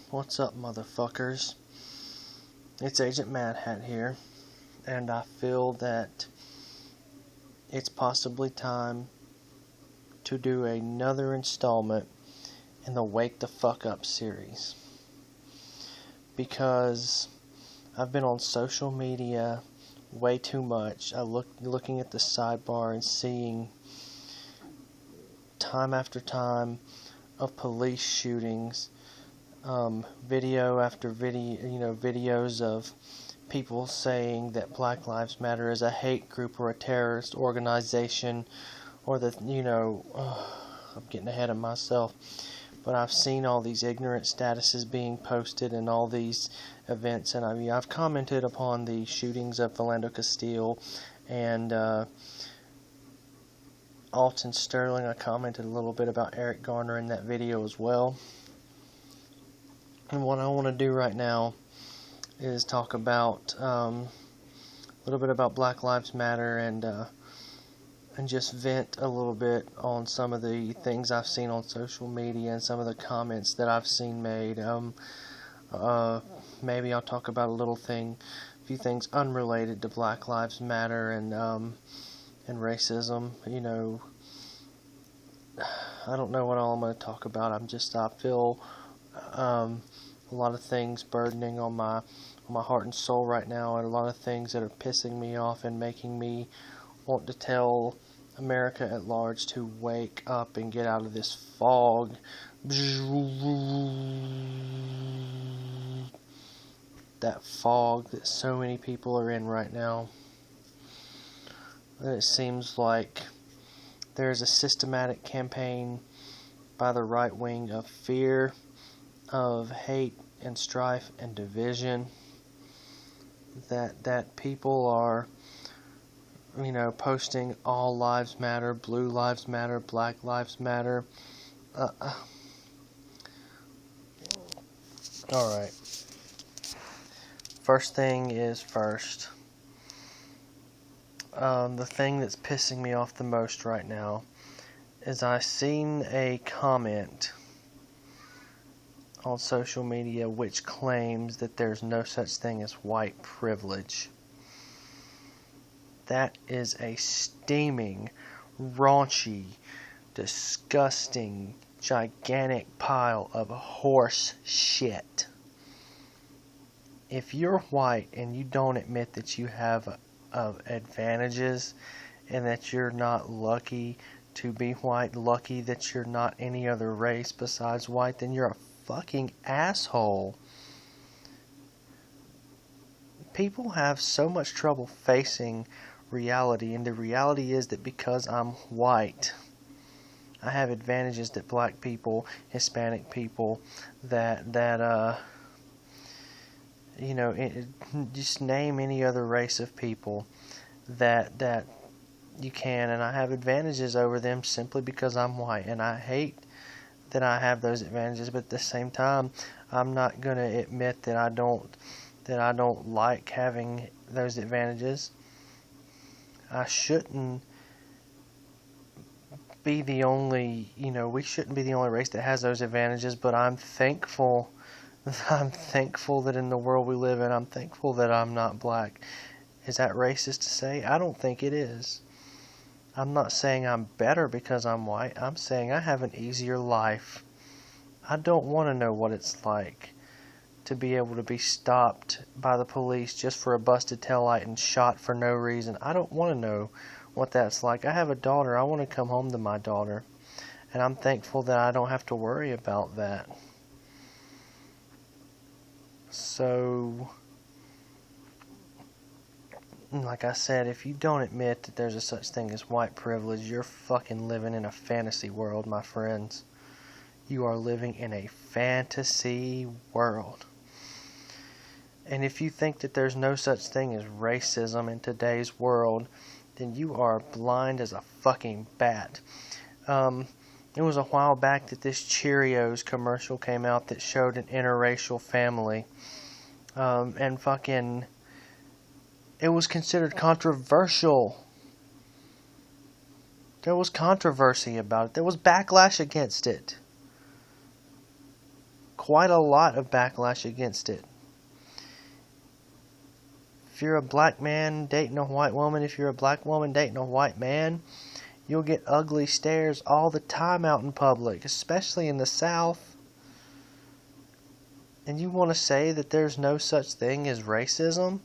What's up, motherfuckers? It's Agent Mad Hat here, and I feel that it's possibly time to do another installment in the Wake the Fuck Up series. Because I've been on social media way too much. Looking at the sidebar and seeing time after time of police shootings, video after video, videos of people saying that Black Lives Matter is a hate group or a terrorist organization, or that, I'm getting ahead of myself, but I've seen all these ignorant statuses being posted and all these events, and I've commented upon the shootings of Philando Castile and Alton Sterling. I commented a little bit about Eric Garner in that video as well. And what I want to do right now is talk about a little bit about Black Lives Matter and just vent a little bit on some of the things I've seen on social media and some of the comments that I've seen made. Maybe I'll talk about a few things unrelated to Black Lives Matter and racism. I don't know what all I'm going to talk about. I feel a lot of things burdening on my heart and soul right now, and a lot of things that are pissing me off and making me want to tell America at large to wake up and get out of this fog. That fog that so many people are in right now. It seems like there's a systematic campaign by the right wing of fear, of hate and strife and division, that people are posting all lives matter, blue lives matter, black lives matter. Alright, first thing is first. The thing that's pissing me off the most right now is I seen a comment on social media which claims that there's no such thing as white privilege. That is a steaming, raunchy, disgusting, gigantic pile of horse shit. If you're white and you don't admit that you have advantages and that you're not lucky to be white, lucky that you're not any other race besides white, then you're a fucking asshole. People have so much trouble facing reality, and the reality is that because I'm white, I have advantages that black people, Hispanic people, just name any other race of people that you can, and I have advantages over them simply because I'm white, and I hate that I have those advantages, but at the same time, I'm not going to admit that I don't like having those advantages. I shouldn't be the only, we shouldn't be the only race that has those advantages, but I'm thankful that in the world we live in, I'm thankful that I'm not black. Is that racist to say? I don't think it is. I'm not saying I'm better because I'm white. I'm saying I have an easier life. I don't want to know what it's like to be able to be stopped by the police just for a busted taillight and shot for no reason. I don't want to know what that's like. I have a daughter. I want to come home to my daughter. And I'm thankful that I don't have to worry about that. So, like I said, if you don't admit that there's a such thing as white privilege, you're fucking living in a fantasy world, my friends. You are living in a fantasy world. And if you think that there's no such thing as racism in today's world, then you are blind as a fucking bat. It was a while back that this Cheerios commercial came out that showed an interracial family. And fucking... it was considered controversial. There was controversy about it. There was backlash against it. quite a lot of backlash against it. If you're a black man dating a white woman, if you're a black woman dating a white man, you'll get ugly stares all the time out in public, especially in the South. And you want to say that there's no such thing as racism?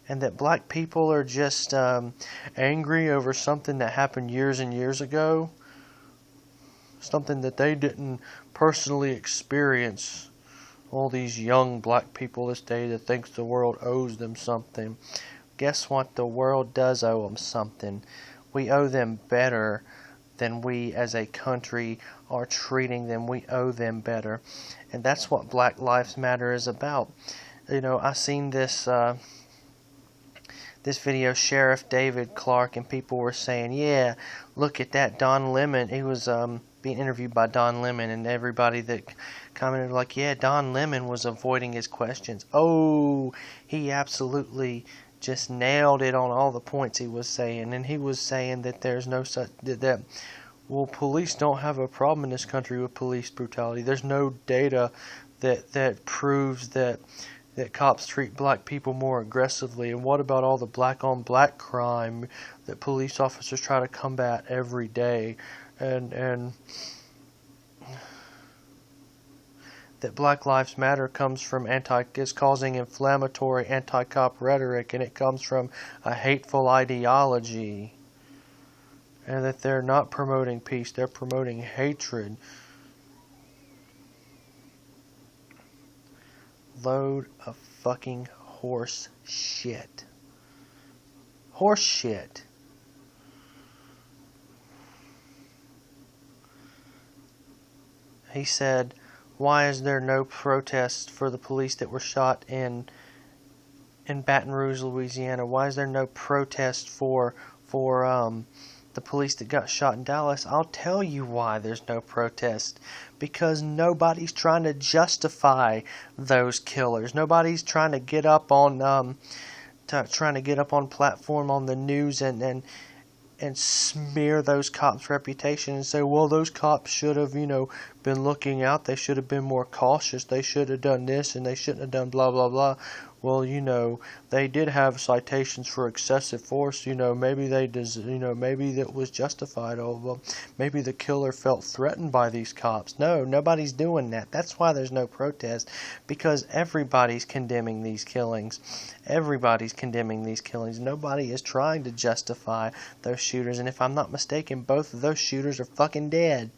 And that black people are just angry over something that happened years and years ago? Something that they didn't personally experience. All these young black people this day that thinks the world owes them something. Guess what? The world does owe them something. We owe them better than we as a country are treating them. We owe them better. And that's what Black Lives Matter is about. You know, I seen this this video, Sheriff David Clark, and people were saying, yeah, look at that Don Lemon. He was being interviewed by Don Lemon, and everybody that commented like, yeah, Don Lemon was avoiding his questions. Oh, he absolutely just nailed it on all the points he was saying. And he was saying that there's no such, well, police don't have a problem in this country with police brutality. There's no data that proves that cops treat black people more aggressively. And what about all the black on black crime that police officers try to combat every day? And that Black Lives Matter comes from is causing inflammatory anti-cop rhetoric, and it comes from a hateful ideology, and that they're not promoting peace, they're promoting hatred. Load of fucking horse shit. Horse shit. He said, why is there no protest for the police that were shot in Baton Rouge, Louisiana? Why is there no protest for the police that got shot in Dallas? I'll tell you why there's no protest. Because nobody's trying to justify those killers. Nobody's trying to get up on platform on the news and smear those cops' reputation and say, well, those cops should have, been looking out. They should have been more cautious. They should have done this and they shouldn't have done blah, blah, blah. Well, they did have citations for excessive force. Maybe maybe that was justified. Oh, well, maybe the killer felt threatened by these cops. No, nobody's doing that. That's why there's no protest, because everybody's condemning these killings. Everybody's condemning these killings. Nobody is trying to justify those shooters. And if I'm not mistaken, both of those shooters are fucking dead.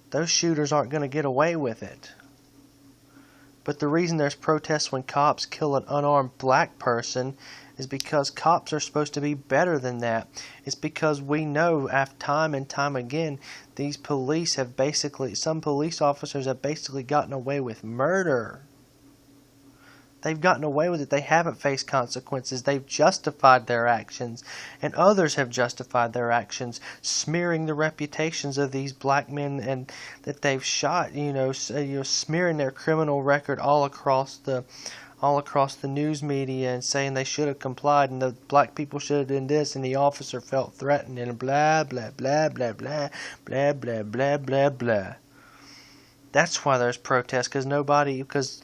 Those shooters aren't going to get away with it. But the reason there's protests when cops kill an unarmed black person is because cops are supposed to be better than that. It's because we know time and time again, some police officers have basically gotten away with murder. They've gotten away with it. They haven't faced consequences. They've justified their actions. And others have justified their actions, smearing the reputations of these black men and that they've shot, smearing their criminal record all across the news media and saying they should have complied and the black people should have done this and the officer felt threatened and blah, blah, blah, blah, blah, blah, blah, blah, blah, blah. That's why there's protests, because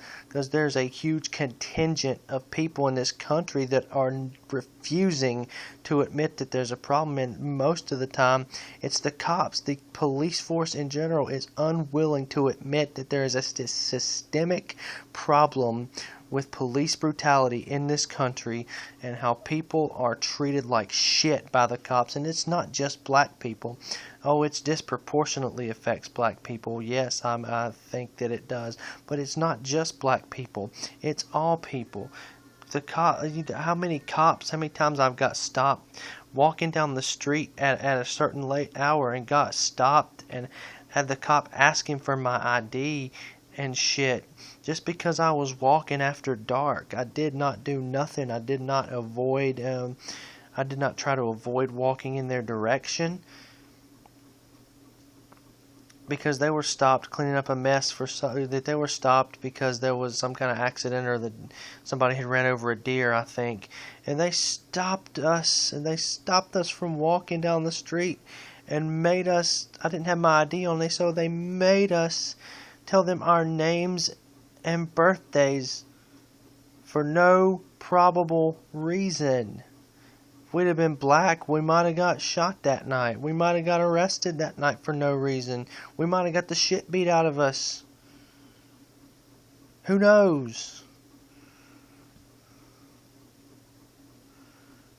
there's a huge contingent of people in this country that are refusing to admit that there's a problem, and most of the time it's the cops. The police force in general is unwilling to admit that there is a systemic problem with police brutality in this country and how people are treated like shit by the cops. And it's not just black people. Oh, it disproportionately affects black people. Yes, I think that it does. But it's not just black people. It's all people. How many times I've got stopped walking down the street at a certain late hour and got stopped and had the cop asking for my ID and shit, just because I was walking after dark. I did not do nothing. I did not try to avoid walking in their direction. because they were stopped cleaning up a mess that they were stopped because there was some kind of accident or that somebody had ran over a deer, I think, and they stopped us from walking down the street and made us. I didn't have my ID on me, so they made us tell them our names and birthdays for no probable reason. If we'd have been black, we might have got shot that night. We might have got arrested that night for no reason. We might have got the shit beat out of us. Who knows?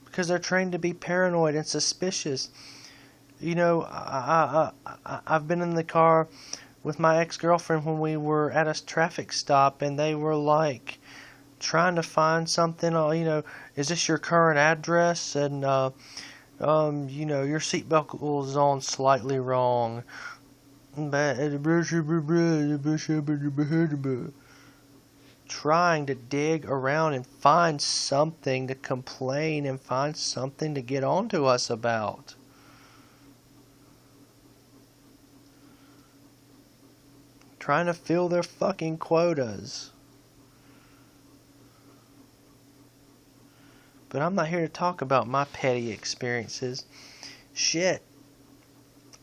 Because they're trained to be paranoid and suspicious. You know, I've been in the car with my ex-girlfriend when we were at a traffic stop, and they were like trying to find something. You know, is this your current address? And you know, your seatbelt was on slightly wrong. Trying to dig around and find something to complain and find something to get on to us about. Trying to fill their fucking quotas. But I'm not here to talk about my petty experiences. Shit.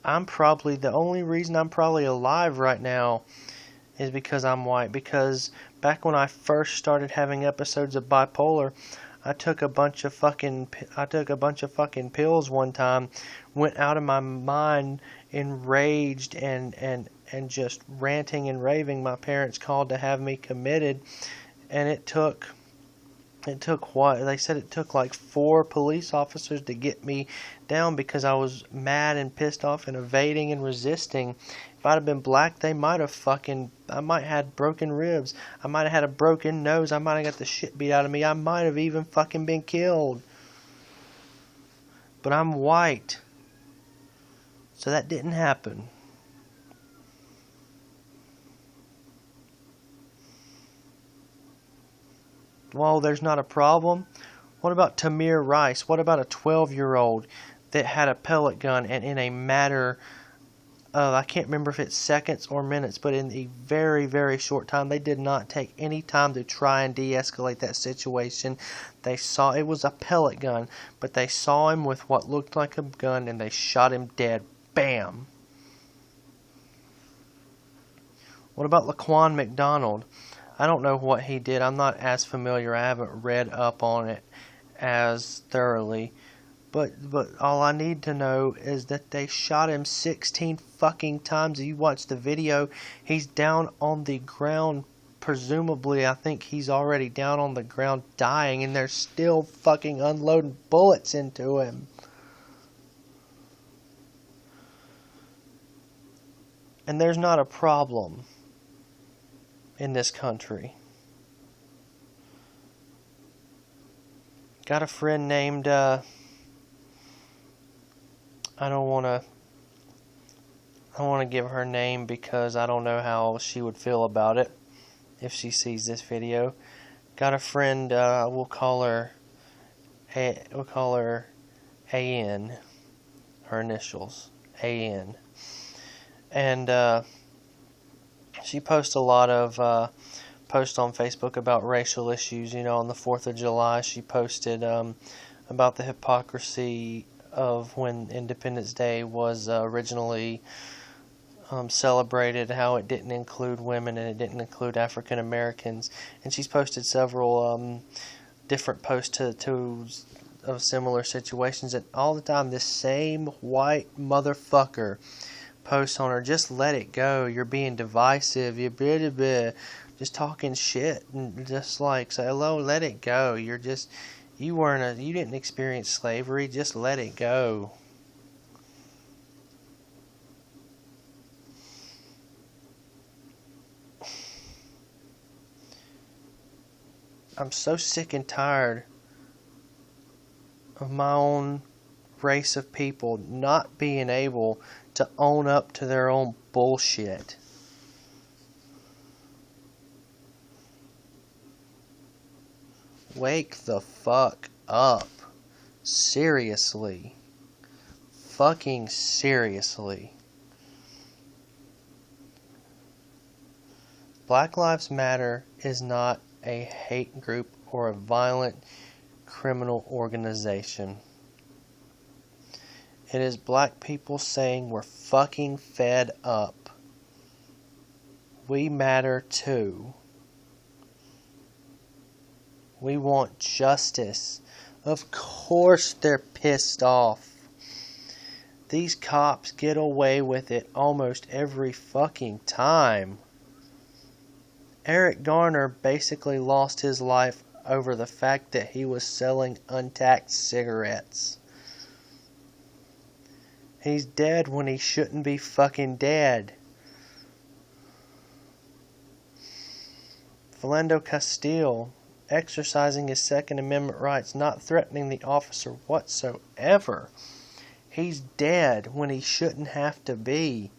I'm probably, the only reason I'm probably alive right now is because I'm white. Because back when I first started having episodes of bipolar, I took a bunch of fucking pills one time, went out of my mind, enraged and just ranting and raving. My parents called to have me committed, and it took what? They said it took like 4 police officers to get me down because I was mad and pissed off and evading and resisting. If I'd have been black, I might have had broken ribs. I might have had a broken nose. I might have got the shit beat out of me. I might have even fucking been killed. But I'm white. So that didn't happen. Well, there's not a problem. What about Tamir Rice? What about a 12-year-old that had a pellet gun, and in a matter of, I can't remember if it's seconds or minutes, but in a very, very short time, they did not take any time to try and de-escalate that situation. They saw it was a pellet gun, but they saw him with what looked like a gun, and they shot him dead. Bam! What about Laquan McDonald? I don't know what he did. I'm not as familiar. I haven't read up on it as thoroughly. But all I need to know is that they shot him 16 fucking times. If you watch the video, he's down on the ground. Presumably, I think he's already down on the ground dying, and they're still fucking unloading bullets into him. And there's not a problem in this country. Got a friend named, I don't want to give her name because I don't know how she would feel about it if she sees this video. Got a friend, we'll call her AN, her initials, AN. And, she posts a lot of posts on Facebook about racial issues. You know, on the 4th of July, she posted about the hypocrisy of when Independence Day was originally celebrated, how it didn't include women and it didn't include African Americans. And she's posted several different posts of similar situations. And all the time, this same white motherfucker posts on her, just let it go, you're being divisive, you're just talking shit, and just like, say hello, let it go, you didn't experience slavery, just let it go. I'm so sick and tired of my own race of people not being able to own up to their own bullshit. Wake the fuck up. Seriously. Fucking seriously. Black Lives Matter is not a hate group or a violent criminal organization. It is black people saying we're fucking fed up. We matter too. We want justice. Of course they're pissed off. These cops get away with it almost every fucking time. Eric Garner basically lost his life over the fact that he was selling untaxed cigarettes. He's dead when he shouldn't be fucking dead. Philando Castile, exercising his Second Amendment rights, not threatening the officer whatsoever. He's dead when he shouldn't have to be.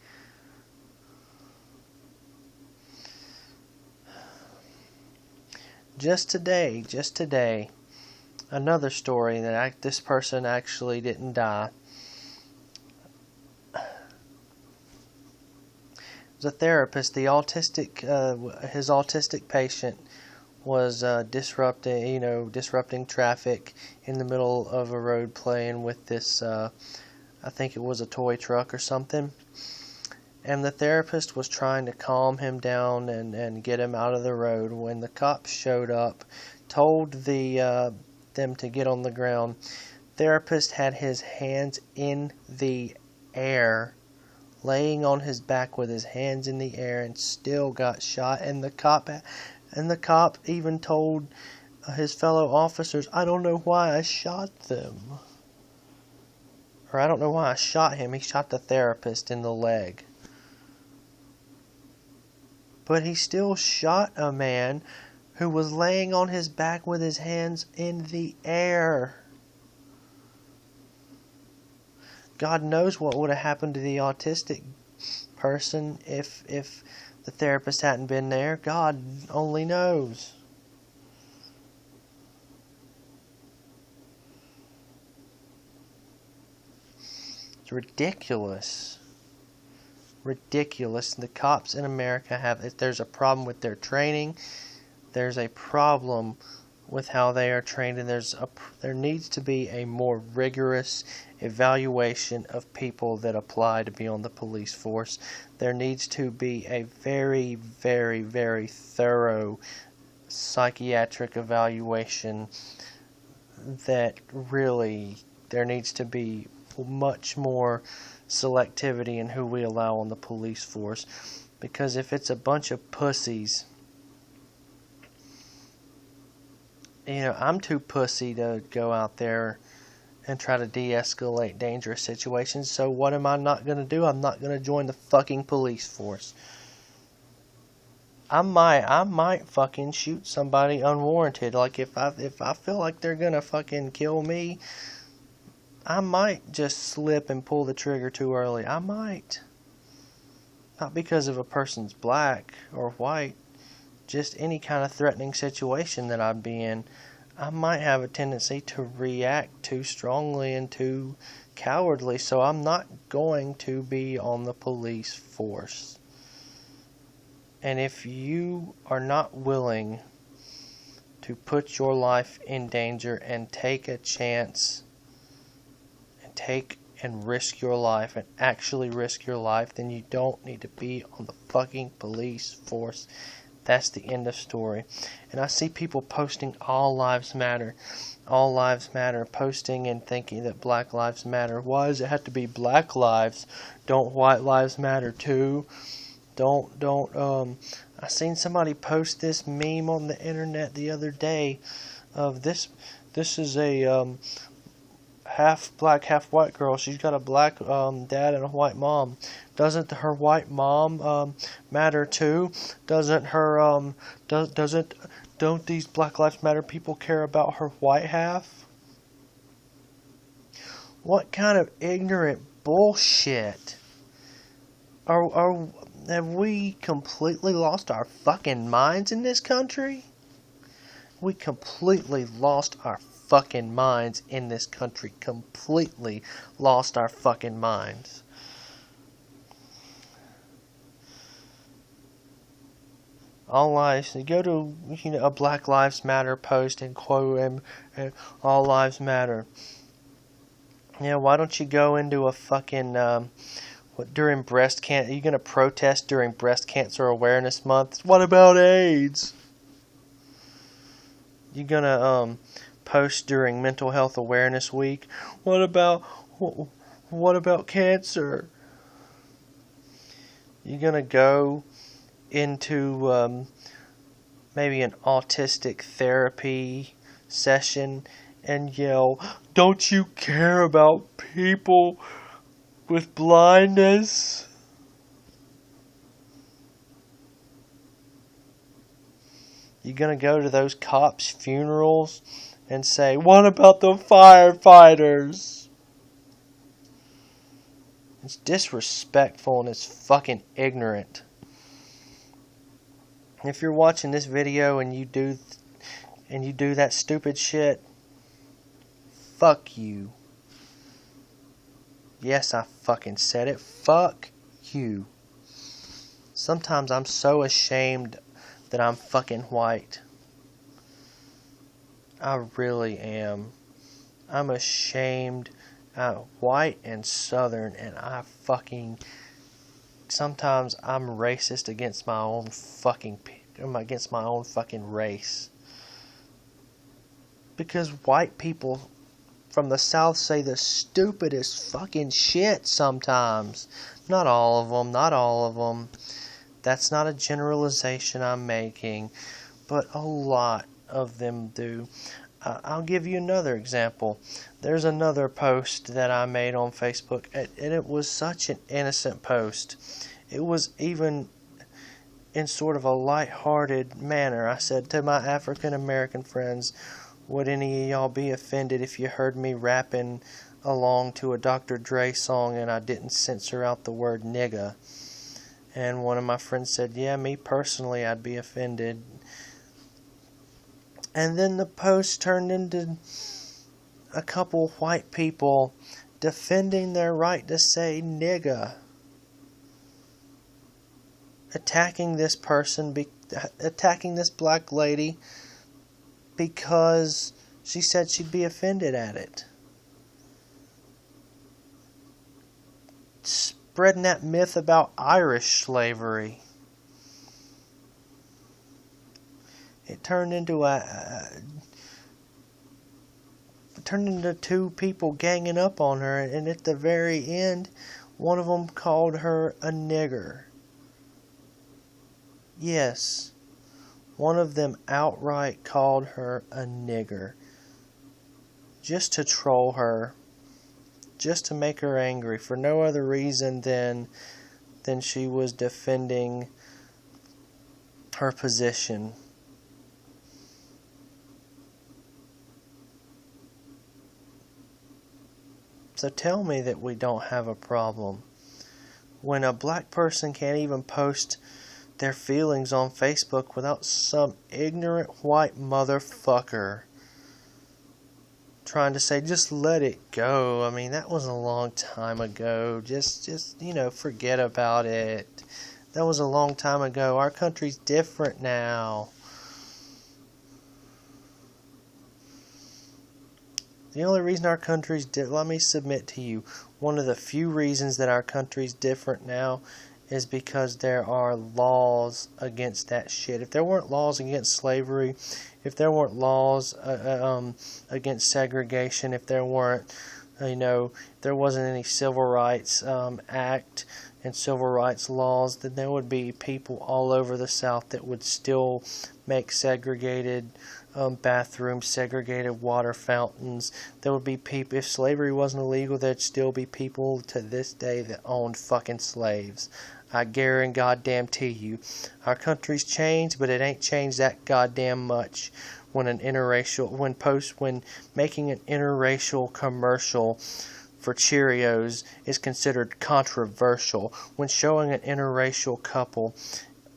Just today, another story that this person actually didn't die. It was a therapist. His autistic patient was disrupting traffic in the middle of a road, playing with this. I think it was a toy truck or something. And the therapist was trying to calm him down and get him out of the road. When the cops showed up, told them to get on the ground, therapist had his hands in the air, laying on his back with his hands in the air, and still got shot. And the cop even told his fellow officers, "I don't know why I shot them." Or I don't know why I shot him. He shot the therapist in the leg. But he still shot a man who was laying on his back with his hands in the air. God knows what would have happened to the autistic person if the therapist hadn't been there. God only knows. It's ridiculous. Ridiculous. The cops in America if there's a problem with their training, there's a problem with how they are trained, and there needs to be a more rigorous evaluation of people that apply to be on the police force. There needs to be a very, very, very thorough psychiatric evaluation that really there needs to be much more selectivity in who we allow on the police force. Because if it's a bunch of pussies, I'm too pussy to go out there and try to de-escalate dangerous situations. So what am I not going to do? I'm not going to join the fucking police force. I might fucking shoot somebody unwarranted. Like if I feel like they're going to fucking kill me, I might just slip and pull the trigger too early. I might. Not because of a person's black or white. Just any kind of threatening situation that I'd be in. I might have a tendency to react too strongly and too cowardly. So I'm not going to be on the police force. And if you are not willing to put your life in danger and take a chance, take and risk your life and actually risk your life, then you don't need to be on the fucking police force. That's the end of story. And I see people posting all lives matter, posting and thinking that Black Lives Matter. Why does it have to be black lives? Don't white lives matter too? I seen somebody post this meme on the internet the other day of this is a half black, half white girl. She's got a black dad and a white mom. Doesn't her white mom matter too? Doesn't her don't these Black Lives Matter people care about her white half? What kind of ignorant bullshit? Have we completely lost our fucking minds in this country? We completely lost our fucking minds in this country. Completely lost our fucking minds. All lives. You go to a Black Lives Matter post and quote and all lives matter. Yeah, why don't you go into a fucking during breast cancer? Are you gonna protest during Breast Cancer Awareness Month? What about AIDS? You gonna post during Mental Health Awareness Week? What about cancer? You gonna go into maybe an autistic therapy session and yell, "Don't you care about people with blindness?" You gonna go to those cops' funerals and say, "What about the firefighters?" It's disrespectful and it's fucking ignorant. If you're watching this video and you do that stupid shit, fuck you. Yes, I fucking said it. Fuck you. Sometimes I'm so ashamed that I'm fucking white. I really am. I'm ashamed. I'm white and southern, and sometimes I'm racist against my own fucking race. Because white people from the South say the stupidest fucking shit sometimes. Not all of them. That's not a generalization I'm making, but a lot of them do. I'll give you another example. There's another post that I made on Facebook, and it was such an innocent post. It was even in sort of a light-hearted manner. I said to my African American friends, "Would any of y'all be offended if you heard me rapping along to a Dr. Dre song and I didn't censor out the word nigga?" And one of my friends said, "Yeah, me personally, I'd be offended." And then the post turned into a couple white people defending their right to say nigga. Attacking this black lady because she said she'd be offended at it. Spreading that myth about Irish slavery. It turned into two people ganging up on her, and at the very end, one of them called her a nigger. Yes, one of them outright called her a nigger, just to troll her, just to make her angry, for no other reason than she was defending her position. So tell me that we don't have a problem. When a black person can't even post their feelings on Facebook without some ignorant white motherfucker trying to say, "Just let it go. I mean, that was a long time ago. Just forget about it. That was a long time ago. Our country's different now." The only reason our country's let me submit to you, one of the few reasons that our country's different now is because there are laws against that shit. If there weren't laws against slavery, if there weren't laws against segregation, if there weren't, there wasn't any Civil Rights Act and civil rights laws, then there would be people all over the South that would still make segregated bathrooms, segregated water fountains. There would be people, if slavery wasn't illegal, there'd still be people to this day that owned fucking slaves. I guarantee you. Our country's changed, but it ain't changed that goddamn much. When making an interracial commercial for Cheerios is considered controversial. When showing an interracial couple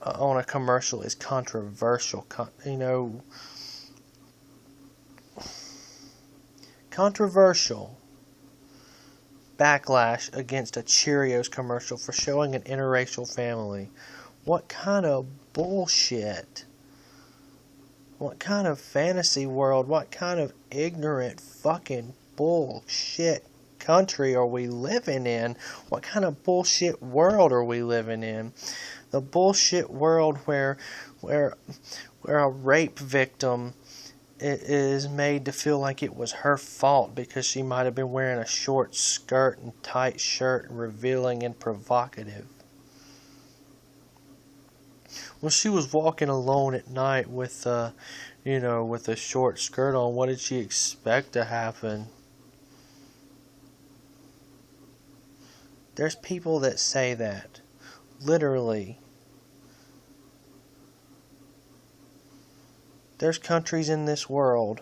on a commercial is controversial. Controversial backlash against a Cheerios commercial for showing an interracial family. What kind of bullshit? What kind of fantasy world? What kind of ignorant fucking bullshit country are we living in? What kind of bullshit world are we living in? The bullshit world where a rape victim is made to feel like it was her fault because she might have been wearing a short skirt and tight shirt, revealing and provocative. Well, she was walking alone at night with with a short skirt on. What did she expect to happen? There's people that say that. Literally. There's countries in this world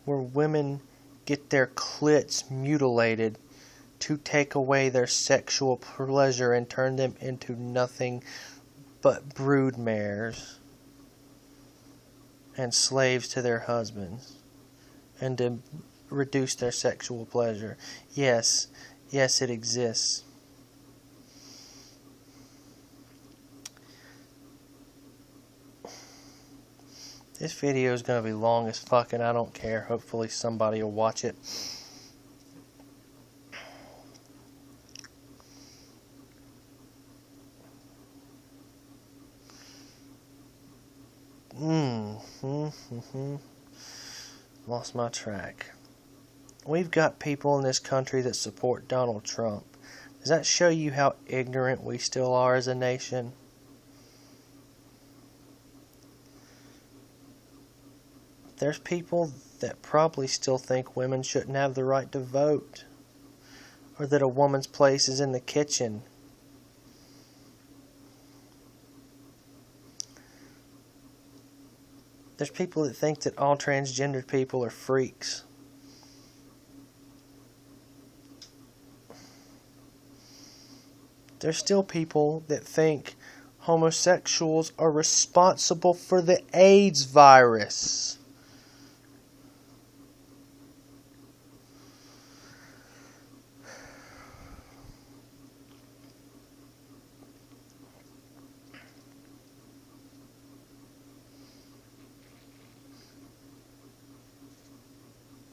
where women get their clits mutilated to take away their sexual pleasure and turn them into nothing but brood mares and slaves to their husbands, and to reduce their sexual pleasure. Yes, it exists. This video is going to be long as fuck, and I don't care. Hopefully somebody will watch it. Lost my track. We've got people in this country that support Donald Trump. Does that show you how ignorant we still are as a nation? There's people that probably still think women shouldn't have the right to vote, or that a woman's place is in the kitchen. There's people that think that all transgendered people are freaks. There's still people that think homosexuals are responsible for the AIDS virus.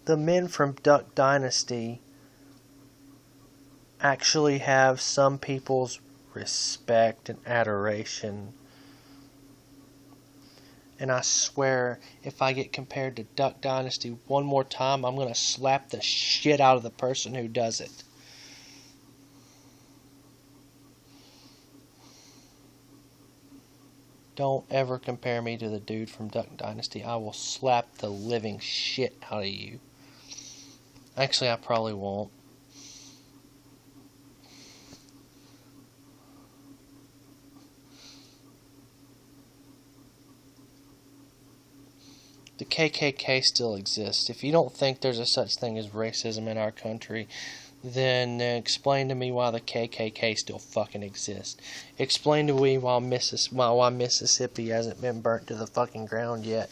The men from Duck Dynasty actually have some people's respect and adoration. And I swear, if I get compared to Duck Dynasty one more time, I'm going to slap the shit out of the person who does it. Don't ever compare me to the dude from Duck Dynasty. I will slap the living shit out of you. Actually, I probably won't. The KKK still exists. If you don't think there's a such thing as racism in our country, then explain to me why the KKK still fucking exists. Explain to me why Mississippi hasn't been burnt to the fucking ground yet.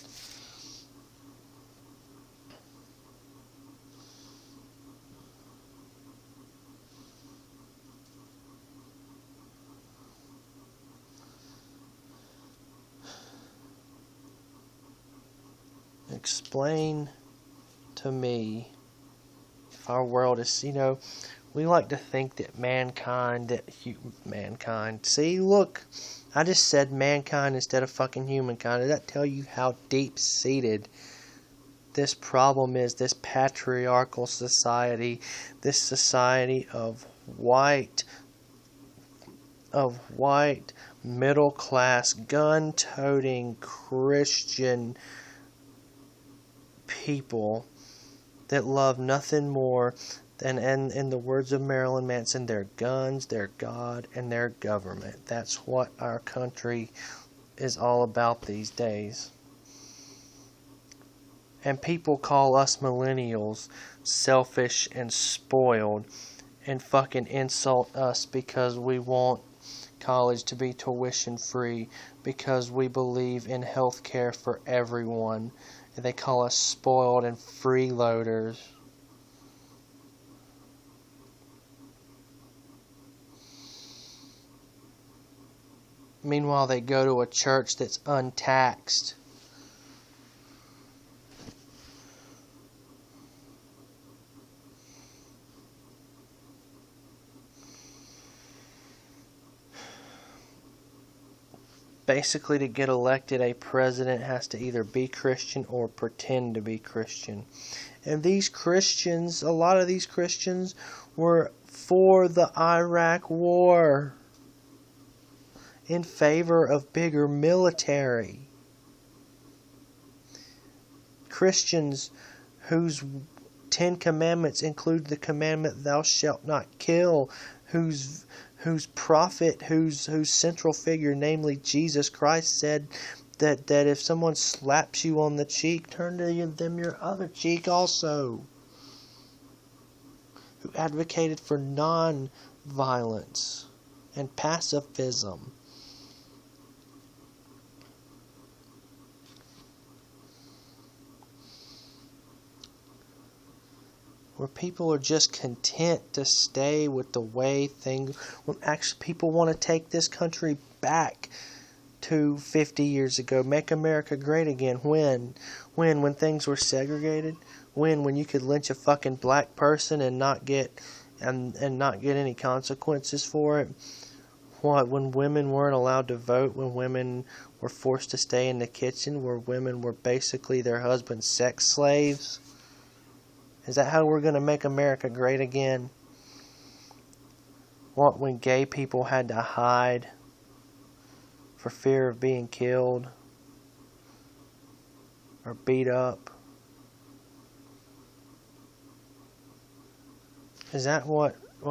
Explain to me if our world is, we like to think that mankind, see, look, I just said mankind instead of fucking humankind. Does that tell you how deep-seated this problem is, this patriarchal society, this society of white, middle-class, gun-toting, Christian people that love nothing more than, in the words of Marilyn Manson, their guns, their God, and their government. That's what our country is all about these days. And people call us millennials selfish and spoiled, and fucking insult us because we want college to be tuition free, because we believe in health care for everyone. And they call us spoiled and freeloaders. Meanwhile, they go to a church that's untaxed. Basically, to get elected, a president has to either be Christian or pretend to be Christian. And these Christians, a lot of these Christians, were for the Iraq War, in favor of bigger military. Christians whose 10 commandments include the commandment, thou shalt not kill, whose prophet, whose central figure, namely Jesus Christ, said that if someone slaps you on the cheek, turn to them your other cheek also. Who advocated for non-violence and pacifism. Where people are just content to stay with the way things... When actually people want to take this country back to 50 years ago. Make America great again. When things were segregated? When you could lynch a fucking black person and not get any consequences for it? What? When women weren't allowed to vote? When women were forced to stay in the kitchen? Where women were basically their husband's sex slaves? Is that how we're going to make America great again? What, when gay people had to hide for fear of being killed or beat up? Is that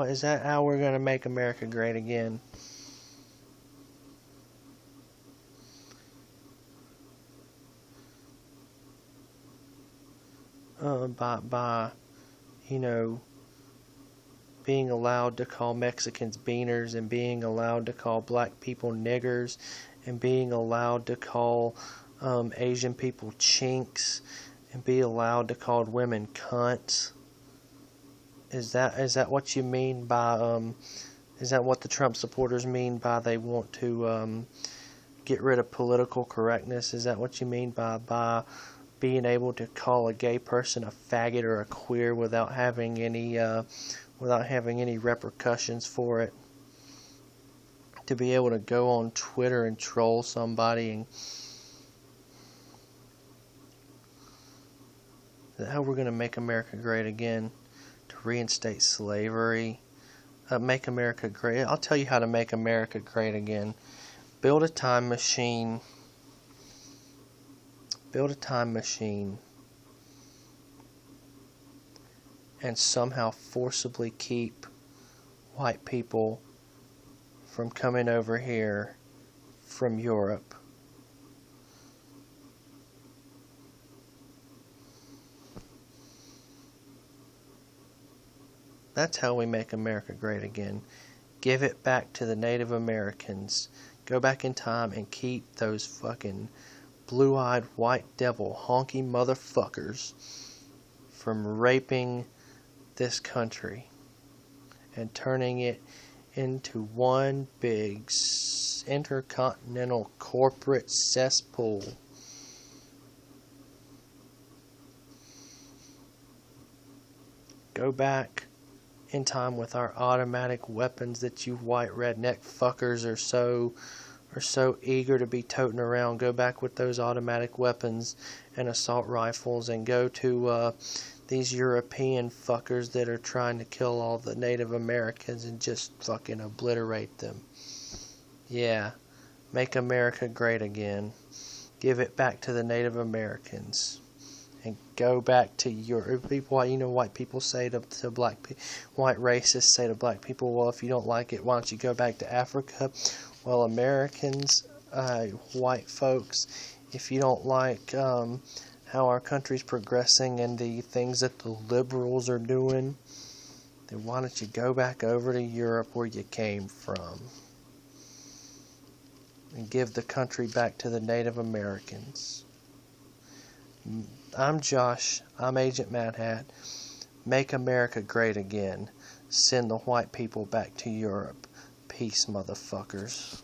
is that how we're going to make America great again? By being allowed to call Mexicans beaners, and being allowed to call black people niggers, and being allowed to call Asian people chinks, and be allowed to call women cunts. Is that what you mean by is that what the Trump supporters mean by they want to get rid of political correctness? Is that what you mean by being able to call a gay person a faggot or a queer without having any repercussions for it? To be able to go on Twitter and troll somebody, and is that how we're going to make America great again? To reinstate slavery, make America great. I'll tell you how to make America great again. Build a time machine. Build a time machine and somehow forcibly keep white people from coming over here from Europe. That's how we make America great again. Give it back to the Native Americans. Go back in time and keep those fucking blue-eyed white devil honky motherfuckers from raping this country and turning it into one big intercontinental corporate cesspool. Go back in time with our automatic weapons that you white redneck fuckers are so eager to be toting around. Go back with those automatic weapons and assault rifles, and go to these European fuckers that are trying to kill all the Native Americans and just fucking obliterate them. Yeah, make America great again. Give it back to the Native Americans. And go back to your people. White people say to black people, white racists say to black people, well, if you don't like it, why don't you go back to Africa? Well, Americans, white folks, if you don't like how our country's progressing and the things that the liberals are doing, then why don't you go back over to Europe where you came from and give the country back to the Native Americans? I'm Josh. I'm Agent Mad Hat. Make America great again. Send the white people back to Europe. Peace, motherfuckers.